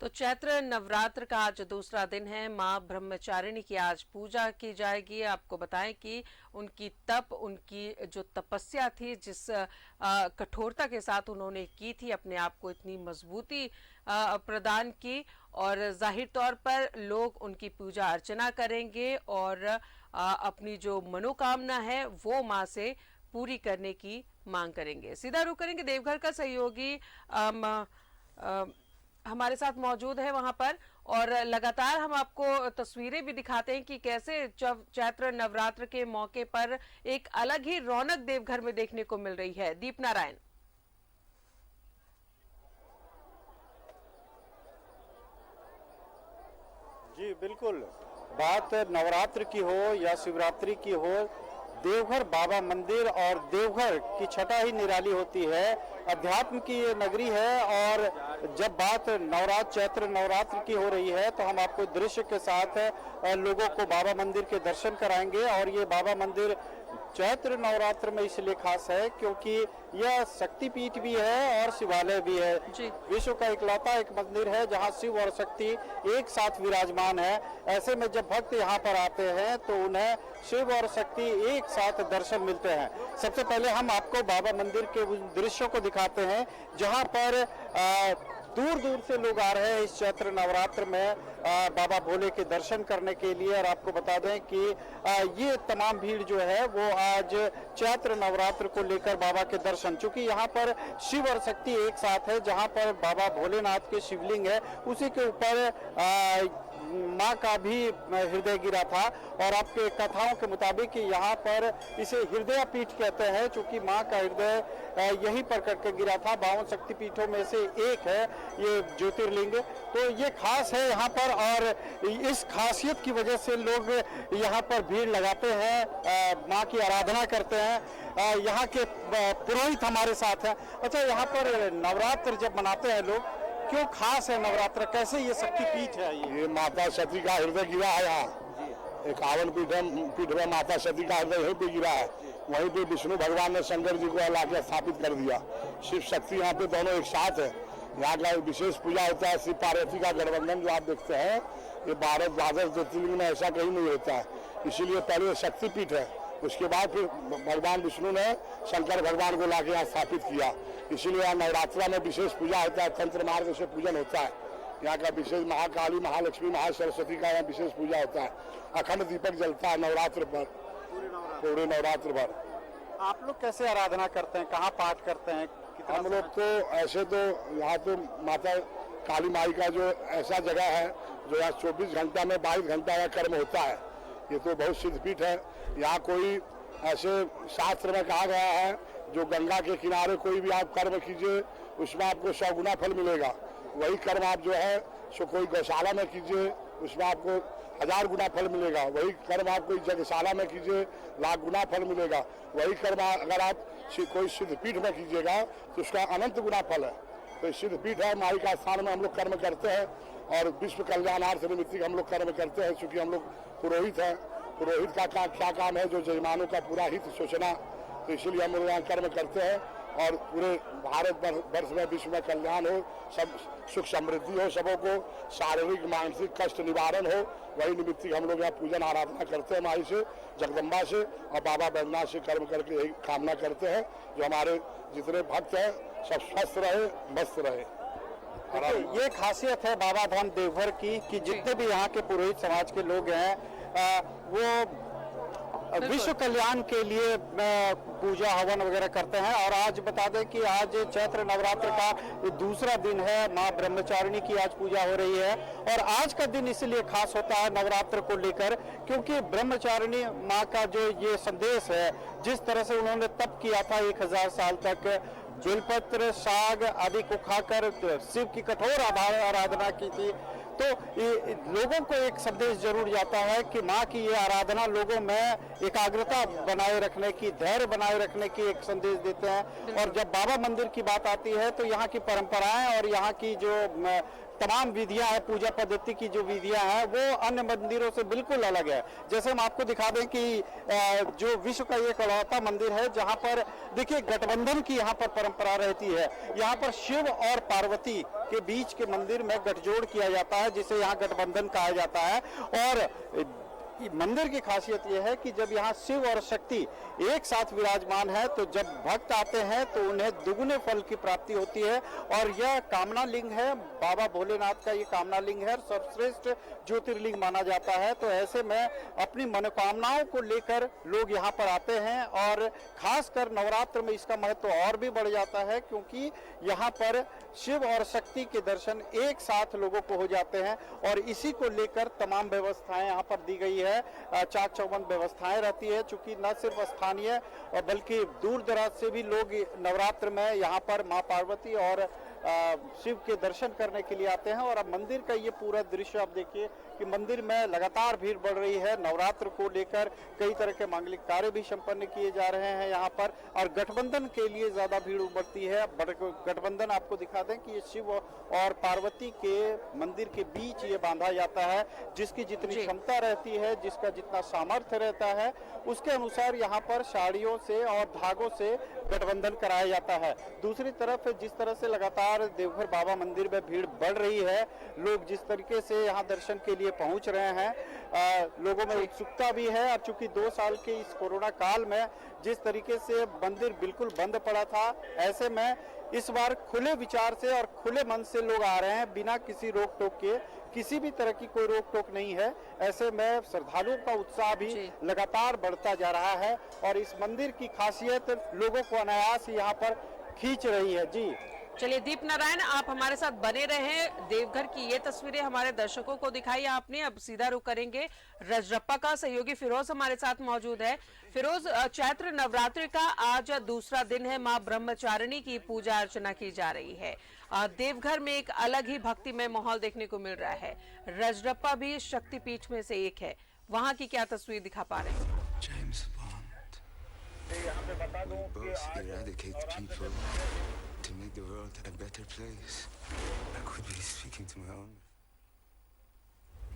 तो चैत्र नवरात्र का आज दूसरा दिन है। मां ब्रह्मचारिणी की आज पूजा की जाएगी। आपको बताएं कि उनकी उनकी जो तपस्या थी, जिस कठोरता के साथ उन्होंने की थी, अपने आप को इतनी मजबूती प्रदान की, और जाहिर तौर पर लोग उनकी पूजा अर्चना करेंगे और अपनी जो मनोकामना है वो मां से पूरी करने की मांग करेंगे। सीधा रुख करेंगे देवघर का सहयोगी हमारे साथ मौजूद है वहां पर, और लगातार हम आपको तस्वीरें भी दिखाते हैं कि कैसे चैत्र नवरात्र के मौके पर एक अलग ही रौनक देवघर में देखने को मिल रही है। दीप नारायण। जी बिल्कुल, बात नवरात्र की हो या शिवरात्रि की हो, देवघर बाबा मंदिर और देवघर की छटा ही निराली होती है। अध्यात्म की ये नगरी है, और जब बात चैत्र नवरात्र की हो रही है तो हम आपको दृश्य के साथ लोगों को बाबा मंदिर के दर्शन कराएंगे। और ये बाबा मंदिर चैत्र नवरात्र में इसलिए खास है क्योंकि यह शक्तिपीठ भी है और शिवालय भी है। विश्व का इकलौता एक मंदिर है जहां शिव और शक्ति एक साथ विराजमान है। ऐसे में जब भक्त यहां पर आते हैं तो उन्हें शिव और शक्ति एक साथ दर्शन मिलते हैं। सबसे पहले हम आपको बाबा मंदिर के उन दृश्यों को दिखाते हैं जहां पर दूर दूर से लोग आ रहे हैं इस चैत्र नवरात्र में बाबा भोले के दर्शन करने के लिए। और आपको बता दें कि ये तमाम भीड़ जो है वो आज चैत्र नवरात्र को लेकर बाबा के दर्शन, चूंकि यहाँ पर शिव और शक्ति एक साथ है, जहाँ पर बाबा भोलेनाथ के शिवलिंग है उसी के ऊपर माँ का भी हृदय गिरा था। और आपके कथाओं के मुताबिक यहाँ पर इसे हृदय पीठ कहते हैं, चूंकि माँ का हृदय यहीं पर करके गिरा था। 52 शक्तिपीठों में से एक है ये ज्योतिर्लिंग, तो ये खास है यहाँ पर। और इस खासियत की वजह से लोग यहाँ पर भीड़ लगाते हैं, माँ की आराधना करते हैं। यहाँ के पुरोहित हमारे साथ हैं। अच्छा, यहाँ पर नवरात्र जब मनाते हैं लोग, क्यों खास है नवरात्र, कैसे ये शक्तिपीठ है? ये माता सती का हृदय गिरा है यहाँ। 51 पीठ में माता सती का हृदय यहीं पे गिरा है। वहीं पे विष्णु भगवान ने शंकर जी को लाके स्थापित कर दिया। शिव शक्ति यहाँ पे दोनों एक साथ है। यहाँ का विशेष पूजा होता है शिव पार्वती का गठबंधन जो आप देखते हैं, ये भारत द्वादश ज्योतिर्लिंग में ऐसा कहीं नहीं होता है। इसीलिए पहले शक्तिपीठ है, उसके बाद फिर भगवान विष्णु ने शंकर भगवान को लाके यहाँ स्थापित किया। इसीलिए यहाँ नवरात्रा में विशेष पूजा होता है, तंत्र मार्ग से पूजन होता है। यहाँ का विशेष महाकाली, महालक्ष्मी, महासरस्वती का यहाँ विशेष पूजा होता है। अखंड दीपक जलता है नवरात्र पर, पूरे नवरात्र भर। आप लोग कैसे आराधना करते हैं, कहाँ पाठ करते हैं? हम लोग तो ऐसे तो यहाँ तो माता काली माई का जो ऐसा जगह है जो यहाँ 24 घंटा में 22 घंटा का कर्म होता है। ये तो बहुत सिद्ध पीठ है। यहाँ कोई ऐसे शास्त्र में कहा गया है जो गंगा के किनारे कोई भी आप कर्म कीजिए उसमें आपको 100 गुना फल मिलेगा। वही कर्म आप जो है सो कोई गौशाला में कीजिए उसमें आपको 1000 गुना फल मिलेगा। वही कर्म आप कोई यज्ञशाला में कीजिए लाख गुना फल मिलेगा। वही कर्म अगर आप कोई सिद्ध पीठ में कीजिएगा तो उसका अनंत गुना फल है। तो सिद्ध पीठ है, माई का स्थान में हम लोग कर्म करते हैं और विश्व कल्याणार्थ निमित्त हम लोग कर्म करते हैं। चूंकि हम लोग पुरोहित हैं, पुरोहित का क्या काम है, जो यजमानों का पूरा हित सोचना, तो इसीलिए हम लोग यहाँ कर्म करते हैं। और पूरे भारत वर्ष में विश्व में कल्याण हो, सब सुख समृद्धि हो, सबों को शारीरिक मानसिक कष्ट निवारण हो, वही निमित्त हम लोग यहाँ पूजन आराधना करते हैं माई से, जगदम्बा से और बाबा बैद्यनाथ से कर्म करके यही कामना करते हैं जो हमारे जितने भक्त हैं सब स्वस्थ रहे, मस्त रहे। ये खासियत है बाबा धाम देवघर की कि जितने भी यहाँ के पुरोहित समाज के लोग हैं वो विश्व कल्याण के लिए पूजा हवन वगैरह करते हैं। और आज बता दें कि आज चैत्र नवरात्र का दूसरा दिन है, मां ब्रह्मचारिणी की आज पूजा हो रही है। और आज का दिन इसलिए खास होता है नवरात्र को लेकर क्योंकि ब्रह्मचारिणी मां का जो ये संदेश है, जिस तरह से उन्होंने तप किया था 1000 साल तक, बेलपत्र साग आदि को खाकर शिव की कठोर आराधना की थी, तो लोगों को एक संदेश जरूर जाता है कि माँ की ये आराधना लोगों में एकाग्रता बनाए रखने की, धैर्य बनाए रखने की एक संदेश देते हैं। और जब बाबा मंदिर की बात आती है तो यहाँ की परंपराएं और यहाँ की जो तमाम विधियां हैं, पूजा पद्धति की जो विधियां हैं वो अन्य मंदिरों से बिल्कुल अलग है। जैसे हम आपको दिखा दें कि जो विश्व का एक इकलौता मंदिर है जहां पर देखिए गठबंधन की यहाँ पर परंपरा रहती है। यहाँ पर शिव और पार्वती के बीच के मंदिर में गठजोड़ किया जाता है, जिसे यहाँ गठबंधन कहा जाता है। और मंदिर की खासियत यह है कि जब यहाँ शिव और शक्ति एक साथ विराजमान है तो जब भक्त आते हैं तो उन्हें दुगुने फल की प्राप्ति होती है। और यह कामना लिंग है, बाबा भोलेनाथ का ये कामना लिंग है, सर्वश्रेष्ठ ज्योतिर्लिंग माना जाता है। तो ऐसे में अपनी मनोकामनाओं को लेकर लोग यहाँ पर आते हैं और खासकर नवरात्र में इसका महत्व और भी बढ़ जाता है, क्योंकि यहाँ पर शिव और शक्ति के दर्शन एक साथ लोगों को हो जाते हैं। और इसी को लेकर तमाम व्यवस्थाएं यहाँ पर दी गई है, चाक चौबंद व्यवस्थाएं रहती है। चूंकि न सिर्फ स्थानीय बल्कि दूर दराज से भी लोग नवरात्र में यहाँ पर मां पार्वती और शिव के दर्शन करने के लिए आते हैं। और अब मंदिर का ये पूरा दृश्य आप देखिए कि मंदिर में लगातार भीड़ बढ़ रही है। नवरात्र को लेकर कई तरह के मांगलिक कार्य भी संपन्न किए जा रहे हैं यहाँ पर, और गठबंधन के लिए ज्यादा भीड़ उमड़ती है। गठबंधन आपको दिखा दें कि ये शिव और पार्वती के मंदिर के बीच ये बांधा जाता है। जिसकी जितनी क्षमता रहती है, जिसका जितना सामर्थ्य रहता है, उसके अनुसार यहाँ पर साड़ियों से और धागों से गठबंधन कराया जाता है। दूसरी तरफ जिस तरह से लगातार देवघर बाबा मंदिर में भीड़ बढ़ रही है, लोग जिस तरीके से यहाँ दर्शन के लिए पहुंच रहे हैं, लोगों में उत्सुकता भी है। और चूंकि 2 साल के इस कोरोना काल में जिस तरीके से मंदिर बिल्कुल बंद पड़ा था, ऐसे में इस बार खुले विचार से और खुले मन से लोग आ रहे हैं, बिना किसी रोक टोक के। किसी भी तरह की कोई रोक टोक नहीं है। ऐसे में श्रद्धालुओं का उत्साह भी लगातार बढ़ता जा रहा है और इस मंदिर की खासियत लोगों को अनायास यहाँ पर खींच रही है। जी चलिए दीप नारायण, आप हमारे साथ बने रहें। देवघर की ये तस्वीरें हमारे दर्शकों को दिखाई आपने। अब सीधा रुख करेंगे रजरप्पा का। सहयोगी फिरोज हमारे साथ मौजूद है। फिरोज, चैत्र नवरात्रि का आज दूसरा दिन है। मां ब्रह्मचारिणी की पूजा अर्चना की जा रही है। देवघर में एक अलग ही भक्तिमय माहौल देखने को मिल रहा है। रजरप्पा भी शक्तिपीठ में से एक है, वहां की क्या तस्वीर दिखा पा रहे हैं? यहाँ पे बता दूं कि to make the world a better place. I could be speaking to my own.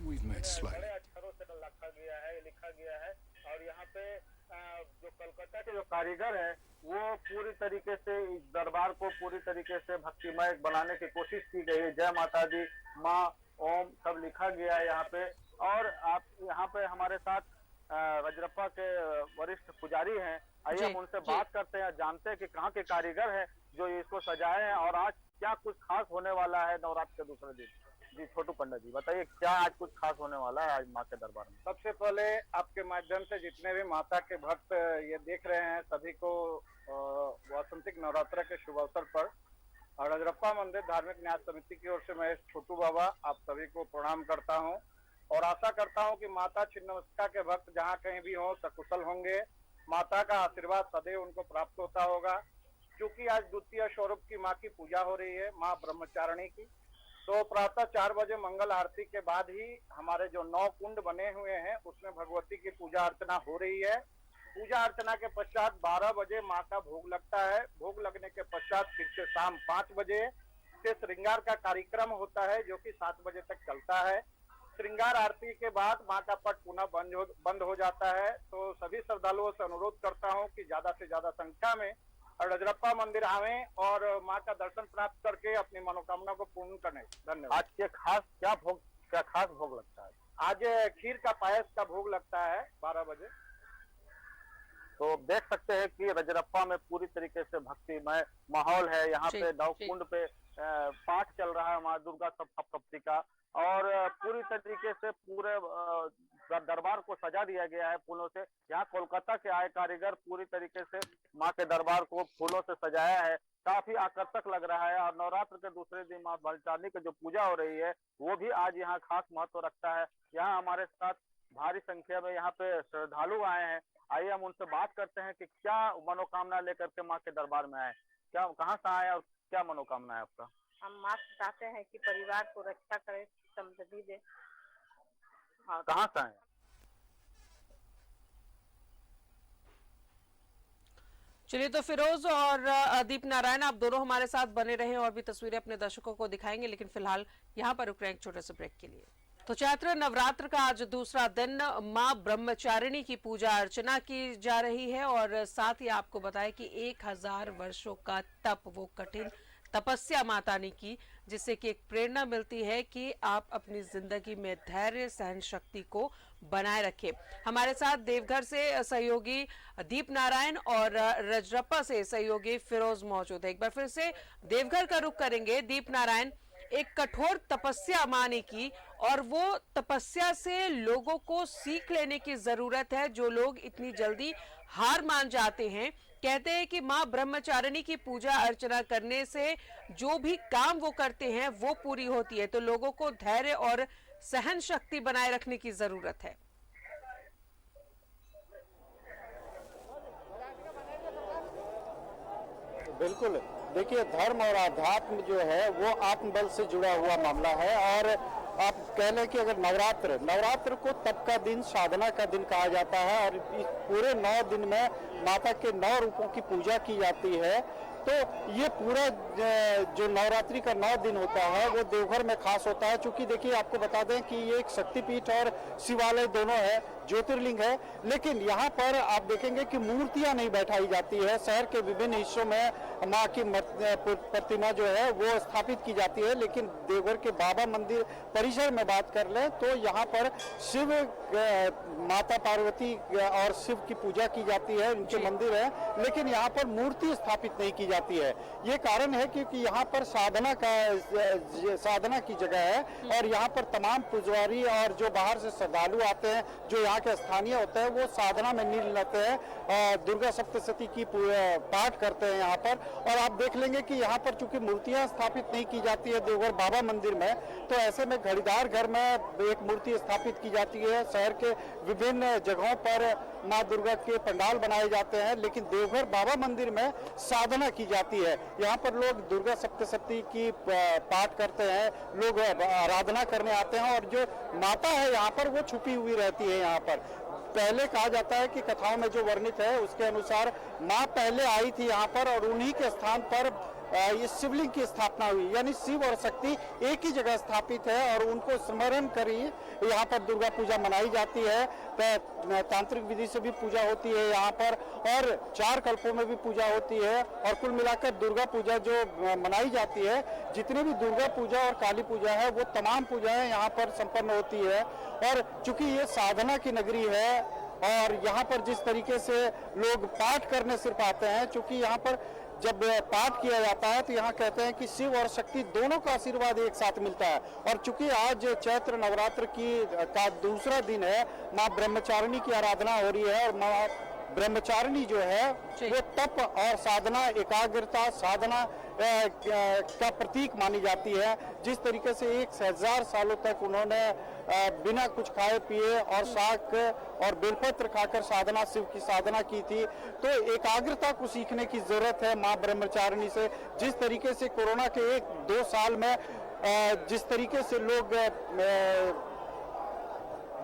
We've made slight. बड़े अक्षरों से लिखा गया है और यहाँ पे जो कलकत्ता के जो कारीगर है वो पूरी तरीके से इस दरबार को पूरी तरीके से भक्तिमय बनाने की कोशिश की गई है। जय माता दी, माँ, ओम सब लिखा गया है यहाँ पे। और आप यहाँ पे हमारे साथ रजरप्पा के वरिष्ठ पुजारी हैं, आइए हम उनसे बात करते हैं, जानते हैं कि कहाँ के कारीगर हैं जो इसको सजाए हैं और आज क्या कुछ खास होने वाला है नवरात्र के दूसरे दिन। जी छोटू पंडित जी बताइए, क्या आज कुछ खास होने वाला है आज माँ के दरबार में? सबसे पहले आपके माध्यम से जितने भी माता के भक्त ये देख रहे हैं सभी को वासंतिक नवरात्र के शुभ अवसर पर रजरप्पा मंदिर धार्मिक न्यास समिति की ओर से मैं छोटू बाबा आप सभी को प्रणाम करता हूँ और आशा करता हूँ कि माता छिन्नमस्तिका के भक्त जहाँ कहीं भी हो सकुशल होंगे। माता का आशीर्वाद सदैव उनको प्राप्त होता होगा। क्योंकि आज द्वितीय स्वरूप की माँ की पूजा हो रही है, माँ ब्रह्मचारिणी की, तो प्रातः 4 बजे मंगल आरती के बाद ही हमारे जो 9 कुंड बने हुए हैं उसमें भगवती की पूजा अर्चना हो रही है। पूजा अर्चना के पश्चात 12 बजे माँ का भोग लगता है। भोग लगने के पश्चात फिर से शाम 5 बजे से श्रृंगार का कार्यक्रम होता है जो कि 7 बजे तक चलता है। श्रृंगार आरती के बाद माँ का पट पुनः बंद हो जाता है। तो सभी श्रद्धालुओं से अनुरोध करता हूँ कि ज्यादा से ज्यादा संख्या में रजरप्पा मंदिर आवें और माँ का दर्शन प्राप्त करके अपनी मनोकामना को पूर्ण करें। धन्यवाद। आज के खास क्या खास भोग लगता है? आज खीर का पायस का भोग लगता है 12 बजे। तो देख सकते हैं कि रजरप्पा में पूरी तरीके से भक्तिमय माहौल है। यहाँ पे 9 कुंड पे पाठ चल रहा है माँ दुर्गा सप्तशती का और पूरी तरीके से पूरे दरबार को सजा दिया गया है फूलों से। यहाँ कोलकाता के आए कारीगर पूरी तरीके से माँ के दरबार को फूलों से सजाया है, काफी आकर्षक लग रहा है। और नवरात्र के दूसरे दिन माँ ब्रह्मचारिणी की जो पूजा हो रही है वो भी आज यहाँ खास महत्व रखता है। यहाँ हमारे साथ भारी संख्या में यहाँ पे श्रद्धालु आए हैं, आइए हम उनसे बात करते हैं कि क्या मनोकामना लेकर के माँ के दरबार में आए, क्या कहाँ से आए और क्या मनोकामना है आपका? हम माँ से चाहते हैं कि परिवार को रक्षा करे, समृद्धि दे। कहाँ से आए? चलिए, तो फिरोज और दीप नारायण, आप दोनों हमारे साथ बने रहें और भी तस्वीरें अपने दर्शकों को दिखाएंगे, लेकिन फिलहाल यहाँ पर रुक रहे हैं एक छोटे से ब्रेक के लिए। तो चैत्र नवरात्र का आज दूसरा दिन मां ब्रह्मचारिणी की पूजा अर्चना की जा रही है और साथ ही आपको बताएं कि 1000 वर्षों का तप, वो कठिन तपस्या माता ने की, जिससे कि एक प्रेरणा मिलती है कि आप अपनी जिंदगी में धैर्य सहन शक्ति को बनाए रखें। हमारे साथ देवघर से सहयोगी दीप नारायण और रजरप्पा से सहयोगी फिरोज मौजूद है। एक बार फिर से देवघर का रुख करेंगे। दीप नारायण, एक कठोर तपस्या मां ने की और वो तपस्या से लोगों को सीख लेने की जरूरत है। जो लोग इतनी जल्दी हार मान जाते हैं, कहते हैं कि मां ब्रह्मचारिणी की पूजा अर्चना करने से जो भी काम वो करते हैं वो पूरी होती है। तो लोगों को धैर्य और सहन शक्ति बनाए रखने की जरूरत है। बिल्कुल, देखिए धर्म और आध्यात्म जो है वो आत्मबल से जुड़ा हुआ मामला है। और आप कह लें कि अगर नवरात्र को तप का दिन, साधना का दिन कहा जाता है और इस पूरे 9 दिन में माता के 9 रूपों की पूजा की जाती है। तो ये पूरा जो नवरात्रि का 9 दिन होता है वो देवघर में खास होता है। क्योंकि देखिए, आपको बता दें कि ये एक शक्तिपीठ और शिवालय दोनों है, ज्योतिर्लिंग है। लेकिन यहाँ पर आप देखेंगे कि मूर्तियां नहीं बैठाई जाती है। शहर के विभिन्न हिस्सों में मां की प्रतिमा जो है वो स्थापित की जाती है, लेकिन देवघर के बाबा मंदिर परिसर में बात कर लें तो यहाँ पर शिव, माता पार्वती और शिव की पूजा की जाती है, उनके मंदिर है, लेकिन यहाँ पर मूर्ति स्थापित नहीं की जाती है। ये कारण है क्योंकि यहाँ पर साधना की जगह है और यहाँ पर तमाम पुजारी और जो बाहर से श्रद्धालु आते हैं, जो यहाँ के स्थानीय होते हैं, वो साधना में लीन रहते हैं, दुर्गा सप्तशती की पाठ करते हैं यहाँ पर। और आप देख लेंगे कि यहाँ पर चूंकि मूर्तियां स्थापित नहीं की जाती है देवघर बाबा मंदिर में, तो ऐसे में घड़ीदार घर में एक मूर्ति स्थापित की जाती है। शहर के विभिन्न जगहों पर माँ दुर्गा के पंडाल बनाए जाते हैं, लेकिन देवघर बाबा मंदिर में साधना की जाती है। यहाँ पर लोग दुर्गा सप्तशती की पाठ करते हैं, लोग आराधना करने आते हैं और जो माता है यहाँ पर वो छुपी हुई रहती है। यहाँ पर पहले कहा जाता है कि कथाओं में जो वर्णित है उसके अनुसार माँ पहले आई थी यहाँ पर और उन्हीं के स्थान पर ये शिवलिंग की स्थापना हुई, यानी शिव और शक्ति एक ही जगह स्थापित है और उनको स्मरण कर ही यहाँ पर दुर्गा पूजा मनाई जाती है। तांत्रिक विधि से भी पूजा होती है यहाँ पर और 4 कल्पों में भी पूजा होती है। और कुल मिलाकर दुर्गा पूजा जो मनाई जाती है, जितनी भी दुर्गा पूजा और काली पूजा है वो तमाम पूजाएं यहाँ पर संपन्न होती है। और चूंकि ये साधना की नगरी है और यहाँ पर जिस तरीके से लोग पाठ करने सिर्फ आते हैं, चूंकि यहाँ पर जब पाठ किया जाता है तो यहाँ कहते हैं कि शिव और शक्ति दोनों का आशीर्वाद एक साथ मिलता है। और चूंकि आज चैत्र नवरात्र का दूसरा दिन है, माँ ब्रह्मचारिणी की आराधना हो रही है और माँ ब्रह्मचारिणी जो है वो तप और साधना, एकाग्रता, साधना का प्रतीक मानी जाती है। जिस तरीके से 1000 सालों तक उन्होंने बिना कुछ खाए पिए और शाक और बेलपत्र खाकर साधना, शिव की साधना की थी, तो एकाग्रता को सीखने की जरूरत है माँ ब्रह्मचारिणी से। जिस तरीके से कोरोना के 1-2 साल में जिस तरीके से लोग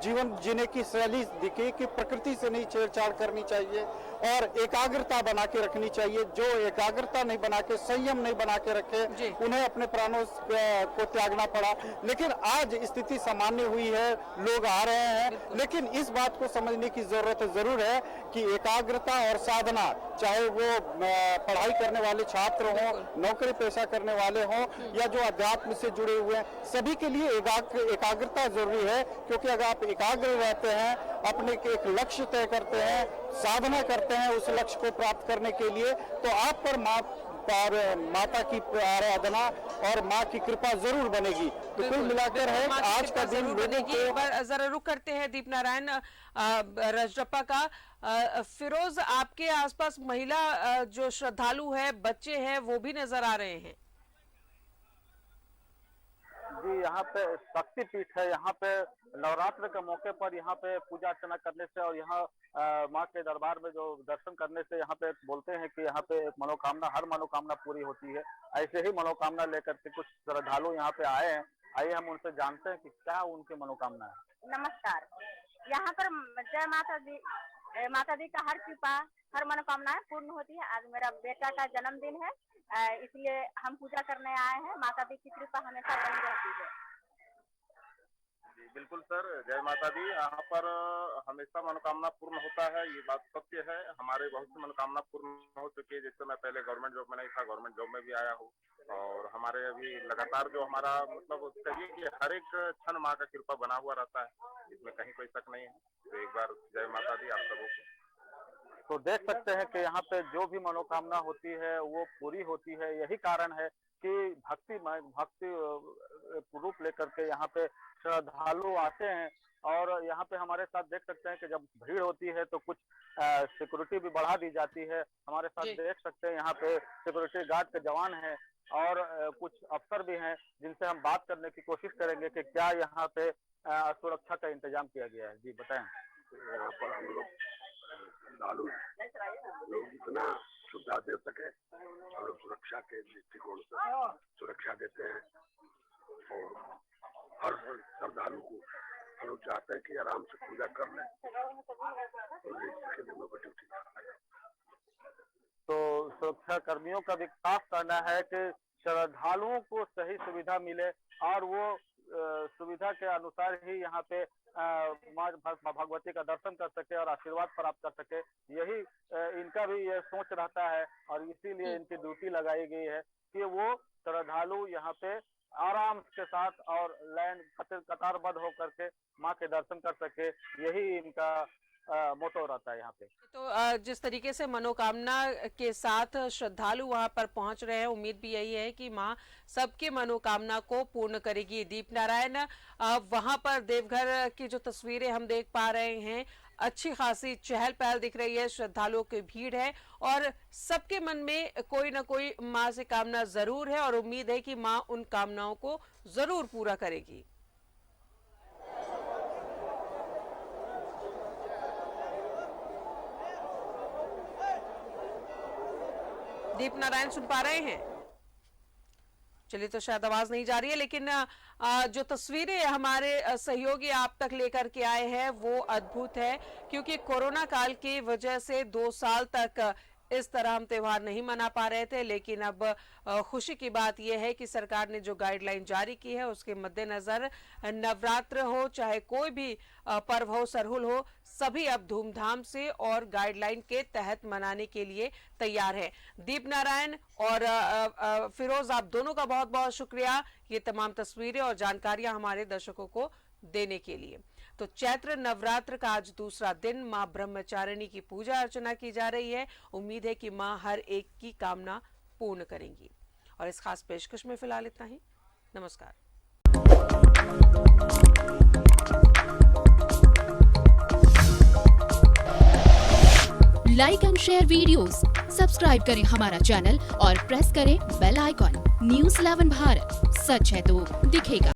जीवन जीने की शैली दिखी कि प्रकृति से नहीं छेड़छाड़ करनी चाहिए और एकाग्रता बना के रखनी चाहिए। जो एकाग्रता नहीं बना के, संयम नहीं बना के रखे, उन्हें अपने प्राणों को त्यागना पड़ा। लेकिन आज स्थिति सामान्य हुई है, लोग आ रहे हैं, लेकिन इस बात को समझने की जरूरत जरूर है कि एकाग्रता और साधना, चाहे वो पढ़ाई करने वाले छात्र हों, नौकरी पेशा करने वाले हों या जो अध्यात्म से जुड़े हुए हैं, सभी के लिए एकाग्रता जरूरी है। क्योंकि अगर आप एकाग्र रहते हैं, अपने एक लक्ष्य तय करते हैं, साधना करते हैं उस लक्ष्य को प्राप्त करने के लिए, तो आप पर माता की आराधना और माँ की कृपा जरूर बनेगी। तो कुल मिलाकर है आज का दिन लोगों को। एक बार जरा रुक करते हैं दीप नारायण, रजरप्पा का। फिरोज, आपके आसपास महिला जो श्रद्धालु है, बच्चे हैं, वो भी नजर आ रहे हैं। जी, यहाँ पे शक्तिपीठ है। यहाँ पे नवरात्र के मौके पर यहाँ पे पूजा अर्चना करने से और यहाँ माँ के दरबार में जो दर्शन करने से यहाँ पे बोलते हैं कि यहाँ पे हर मनोकामना पूरी होती है। ऐसे ही मनोकामना लेकर के कुछ श्रद्धालु यहाँ पे आए हैं। आइए हम उनसे जानते हैं कि क्या उनकी मनोकामना है। नमस्कार। यहाँ पर जय माता दी माता दी का हर कृपा, हर मनोकामनाएं पूर्ण होती है। आज मेरा बेटा का जन्मदिन है, इसलिए हम पूजा करने आए हैं। माता दी की कृपा हमेशा बनी रहती है। जी बिल्कुल सर, जय माता दी। यहाँ पर हमेशा मनोकामना पूर्ण होता है, ये बात सत्य है। हमारे बहुत सी मनोकामना पूर्ण हो चुकी है। जैसे मैं पहले गवर्नमेंट जॉब में नहीं था, गवर्नमेंट जॉब में भी आया हूँ, और हमारे अभी लगातार जो हमारा मतलब कहिए कि हर एक क्षण माँ का कृपा बना हुआ रहता है, इसमें कहीं कोई शक नहीं है। तो एक बार जय माता दी आप सबों को। तो देख सकते हैं कि यहाँ पे जो भी मनोकामना होती है वो पूरी होती है। यही कारण है कि भक्ति रूप लेकर के यहाँ पे श्रद्धालु आते हैं। और यहाँ पे हमारे साथ देख सकते हैं कि जब भीड़ होती है तो कुछ सिक्योरिटी भी बढ़ा दी जाती है। हमारे साथ देख सकते हैं यहाँ पे सिक्योरिटी गार्ड के जवान हैं और कुछ अफसर भी हैं जिनसे हम बात करने की कोशिश करेंगे कि क्या यहाँ पे सुरक्षा का इंतजाम किया गया है। जी बताएं। यहाँ पर हम लोग श्रद्धालु लोग जितना सुविधा दे सके हम लोग सुरक्षा के दृष्टिकोण से सुरक्षा देते हैं, और हर श्रद्धालु को हम लोग चाहते हैं कि आराम से पूजा कर लें। तो सुरक्षा कर्मियों का भी खास कहना है कि श्रद्धालुओं को सही सुविधा मिले और वो सुविधा के अनुसार ही यहाँ पे माँ भगवती का दर्शन कर सके और आशीर्वाद प्राप्त कर सके। यही इनका भी ये सोच रहता है और इसीलिए इनकी ड्यूटी लगाई गई है कि वो श्रद्धालु यहाँ पे आराम के साथ और लाइन कतारबद्ध होकर के माँ के दर्शन कर सके। यही इनका मोटो रहता है यहाँ पे। तो जिस तरीके से मनोकामना के साथ श्रद्धालु वहां पर पहुंच रहे हैं, उम्मीद भी यही है कि मां सबके मनोकामना को पूर्ण करेगी। दीप नारायण, वहां पर देवघर की जो तस्वीरें हम देख पा रहे हैं, अच्छी खासी चहल पहल दिख रही है, श्रद्धालुओं की भीड़ है और सबके मन में कोई ना कोई मां से कामना जरूर है और उम्मीद है कि मां उन कामनाओं को जरूर पूरा करेगी। दीप नारायण सुन पा रहे हैं? चलिए, तो शायद आवाज नहीं जा रही है, लेकिन जो तस्वीरें हमारे सहयोगी आप तक लेकर के आए हैं वो अद्भुत है, क्योंकि कोरोना काल की वजह से 2 साल तक इस तरह हम त्योहार नहीं मना पा रहे थे। लेकिन अब खुशी की बात यह है कि सरकार ने जो गाइडलाइन जारी की है उसके मद्देनजर नवरात्र हो चाहे कोई भी पर्व हो, सरहुल हो, सभी अब धूमधाम से और गाइडलाइन के तहत मनाने के लिए तैयार है। दीप नारायण और फिरोज, आप दोनों का बहुत बहुत शुक्रिया ये तमाम तस्वीरें और जानकारियां हमारे दर्शकों को देने के लिए। तो चैत्र नवरात्र का आज दूसरा दिन मां ब्रह्मचारिणी की पूजा अर्चना की जा रही है। उम्मीद है कि मां हर एक की कामना पूर्ण करेंगी। और इस खास पेशकश में फिलहाल इतना ही। नमस्कार। Like and share videos, subscribe करें हमारा चैनल और प्रेस करें बेल आइकॉन। News 11 भारत, सच है तो दिखेगा।